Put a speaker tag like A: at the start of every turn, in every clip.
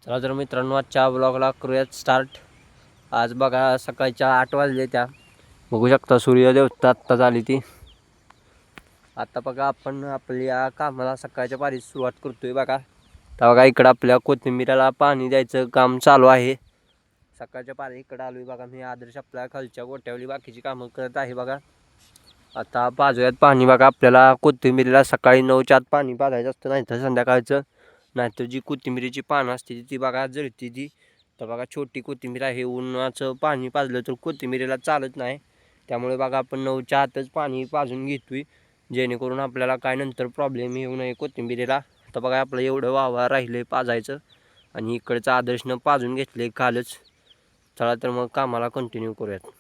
A: चला तर मित्रांनो, आजच्या ब्लॉगला करूयात स्टार्ट. आज बघा सकाळच्या 8 वाजले. त्या बघू शकता सूर्यदेवता आत्ताच आली ती. आता बघा आपण आपल्या कामाला सकाळच्या पारी सुरुवात करतोय. बघा तर बघा इकडं आपल्या कोथिंबीराला पाणी द्यायचं काम चालू आहे. सकाळच्या पारी इकडं आलोय. बघा मी आदर्श आपल्या खालच्या गोट्यावली बाकीची कामं करत आहे. बघा आता पाजूयात पाणी. बघा आपल्याला कोथिंबीरीला सकाळी 9च्या आत पाणी पाजायचं असतं, नाही तर संध्याकाळचं. नाहीतर जी कोथिंबीरीची पानं असते ती बघा जळती ती. तर बघा छोटी कोथिंबीर आहे, उन्हाचं पाणी पाजलं तर कोथिंबीरीला चालत नाही. त्यामुळे बघा आपण 9च्या आतच पाणी पाजून घेतोय, जेणेकरून आपल्याला काय नंतर प्रॉब्लेम येऊ नये कोथिंबीरीला. तर बघा आपलं एवढं वावा राहिलं पाजायचं आणि इकडचं आदर्शनं पाजून घेतले कालच. चला तर मग कामाला कंटिन्यू करूयात.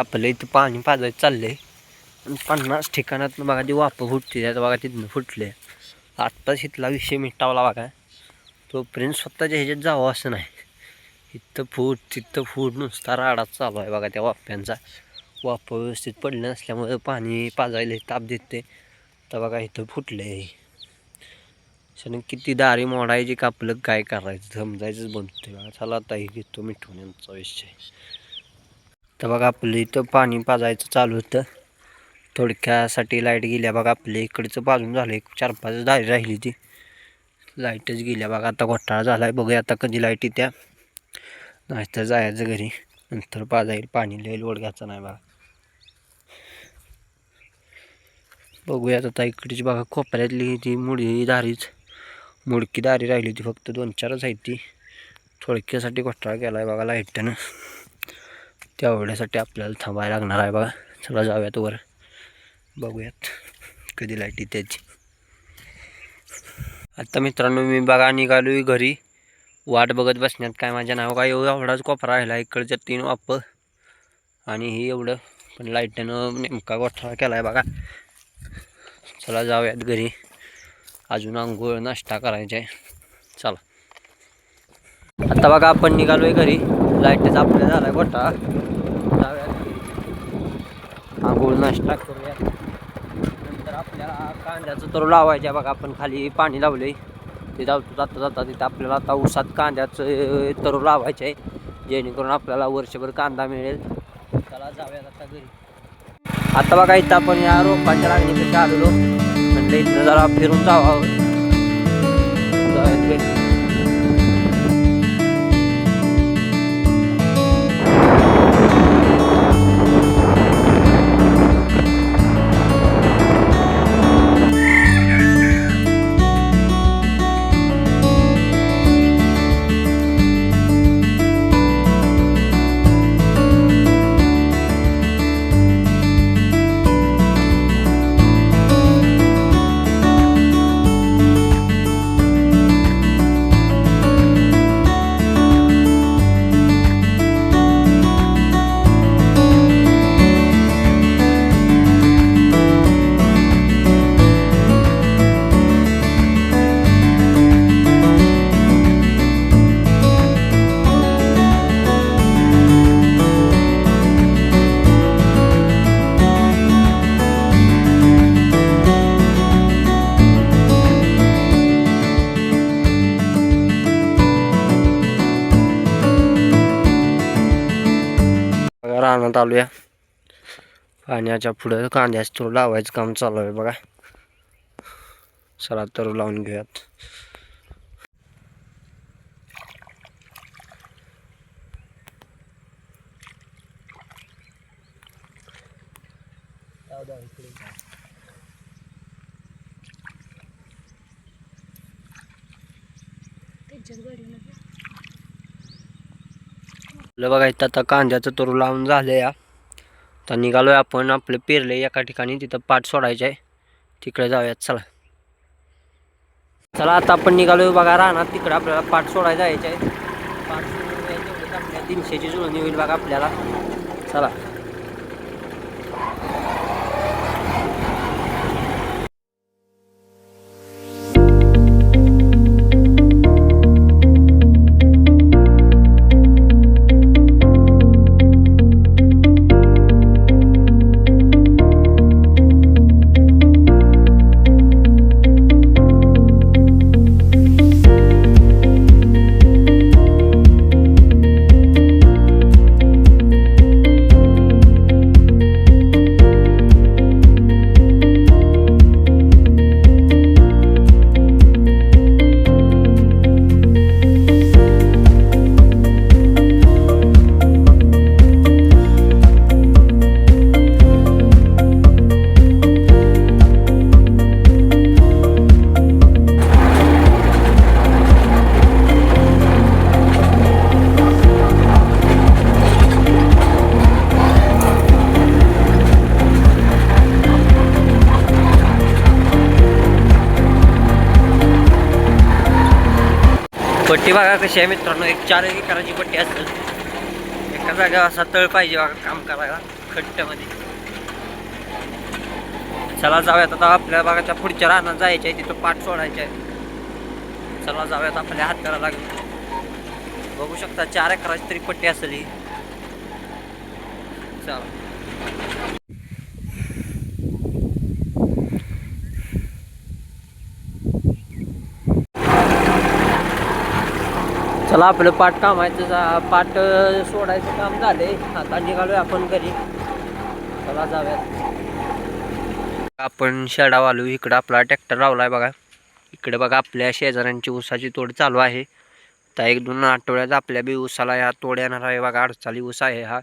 A: आपलं इथं पाणी पाजायचं चाललंय आणि 50 ठिकाणात बघा ती वाप फुटते. आता बघा तिथनं फुटले. आत्ताच इथला विषय मिटावला. बघा तोपर्यंत स्वतःच्या ह्याच्यात जावं असं नाही. इथं फूट तिथं फूट नुसता राडाच चालू आहे. बघा त्या वाफ्यांचा. वाप व्यवस्थित पडले नसल्यामुळे पाणी पाजायला ताप देते. तर बघा इथं फुटले. शनं किती दारी मोडायची का आपलं काय करायचं समजायचंच बनतोय. बघा चला आता हे घेतो मिठून यांचा विषय. तर बघा आपलं इथं पाणी पाजायचं चालू होतं. थोडक्यासाठी लाईट गेल्या. बघा आपल्या इकडचं पाजून झालं. 4-5 दारी राहिली ती लाईटच गेल्या. बघा आता घोटाळा झाला आहे. बघूया आता कधी लाईट येत्या. नाही तर जायचं घरी, नंतर पाजाईल पाणी. लय लोड घ्यायचा नाही. बघा बघूयात आता इकडची. बघा कोपऱ्यातली ती मुडकी दारी राहिली ती फक्त 2-4च आहे. ती थोडक्यासाठी घोटाळा केला आहे बघा लाईटनं. तेवढ्यासाठी आपल्याला थांबायला लागणार आहे. बघा चला जाऊयात वर, बघूयात कधी लाईट येते त्याची. आता मित्रांनो मी बघा निघालोय घरी. वाट बघत बसण्यात काय माझ्या नाव काय एवढाच कोपरा राहिला. इकडच्या 3 वाप आणि हे एवढं, पण लाईटनं नेमका गोठा केला आहे. बघा चला जाऊयात घरी. अजून आंघोळ नाश्ता करायचा आहे. चला आता बघा आपण निघालोय घरी. लाईटचा आपल्या झाला आहे गोठा. जाऊयात आंघोळ नाश्ता करूया. नंतर आपल्याला कांद्याचं तर लावायचं आहे. बघा आपण खाली पाणी लावलंय ते जाता तिथं आपल्याला आता ऊसात कांद्याचं तरू लावायचं आहे, जेणेकरून आपल्याला वर्षभर कांदा मिळेल. चला जाऊयात आता घरी. आता बघा इथं आपण या रोपांच्या लागणीपेक्षा आलेलो. म्हणजे इथं जरा फिरून जावं. जाऊयात घरी. रानात आलोया. पाण्याच्या पुढं कांद्याच तरू लावायचं काम चालू आहे बघा. चला तरू लावून घेऊयात. बघा इथं आता कांद्याचं तरू लावून झालं या. तर निघालोय आपण आपलं पेरले एका ठिकाणी, तिथं पाट सोडायचं आहे, तिकडे जाऊयात. चला चला आता आपण निघालोय बघा रानात. तिकडे आपल्याला पाट सोडायला जायचं आहे. पाट सोडून यायचं आपल्या 300ची जुळणी होईल बघा आपल्याला. चला पट्टी बघा कशी आहे मित्रांनो. एक 4 एकराची पट्टी असेल. एका जागा असा तळ पाहिजे बघा काम करायला खड्ड्यामध्ये. चला जाऊयात आता. आपल्या बघाच्या पुढच्या रानात जायचं आहे, तिथं पाट सोडायचं आहे. चला जाऊयात. आपल्या हात करायला लागेल. बघू शकता 4 एकराची तरी पट्टी असेल ही. चला चला आपलं पाट कामायचं, पाट सोडायचं काम झाले. आता निघालोय आपण घरी. चला जाऊयात. आपण शेडाव आलो. इकडं आपला ट्रॅक्टर लावलाय बघा. इकडे बघा आपल्या शेजाऱ्यांची ऊसाची तोड चालू आहे. आता 1-2 आठवड्यात आपल्या बी ऊसाला ह्या तोड येणार आहे बघा. 48 ऊस आहे हा.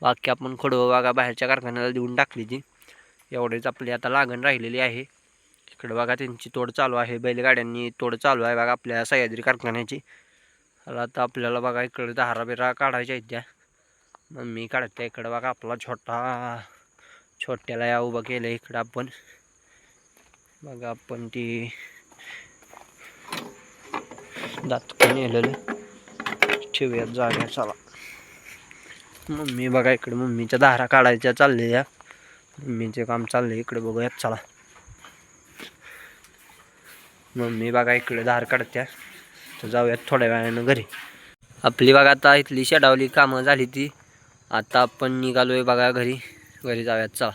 A: बाकी आपण खोडवं बघा बाहेरच्या कारखान्याला देऊन टाकली ती. एवढेच आपली आता लागण राहिलेली आहे. इकडे बघा त्यांची तोड चालू आहे. बैलगाड्यांनी तोड चालू आहे बघा आपल्या सह्याद्री कारखान्याची. आता आपल्याला बघा इकडे धारा बिरा काढायच्या आहेत त्या. मम्मी काढते. इकडे बघा आपला छोट्याला या उभं केलं. इकडं आपण बघा आपण ती दात नेलेलं ठेवूयात जाग्या. चला मम्मी बघा इकडे मम्मीच्या धारा काढायच्या चाललेल्या. मम्मीचे काम चालले इकडे बघूयात. चला मम्मी बघा इकडे धार काढत्या. तर जाऊयात थोड्या वेळानं घरी. आपली बघा आता इथली शेडावली कामं झाली ती. आता आपण निघालोय बघा घरी. घरी जाऊयात. चला